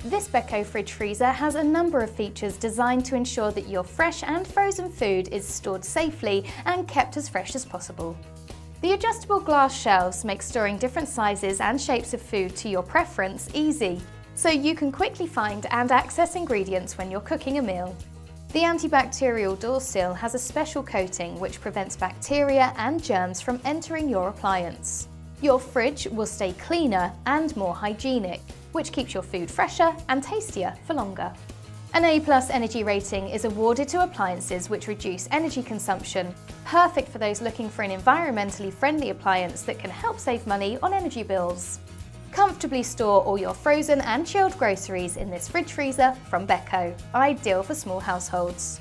This Beko fridge freezer has a number of features designed to ensure that your fresh and frozen food is stored safely and kept as fresh as possible. The adjustable glass shelves make storing different sizes and shapes of food to your preference easy, so you can quickly find and access ingredients when you're cooking a meal. The antibacterial door seal has a special coating which prevents bacteria and germs from entering your appliance. Your fridge will stay cleaner and more hygienic, which keeps your food fresher and tastier for longer. An A+ energy rating is awarded to appliances which reduce energy consumption, perfect for those looking for an environmentally friendly appliance that can help save money on energy bills. Comfortably store all your frozen and chilled groceries in this fridge freezer from Beko, ideal for small households.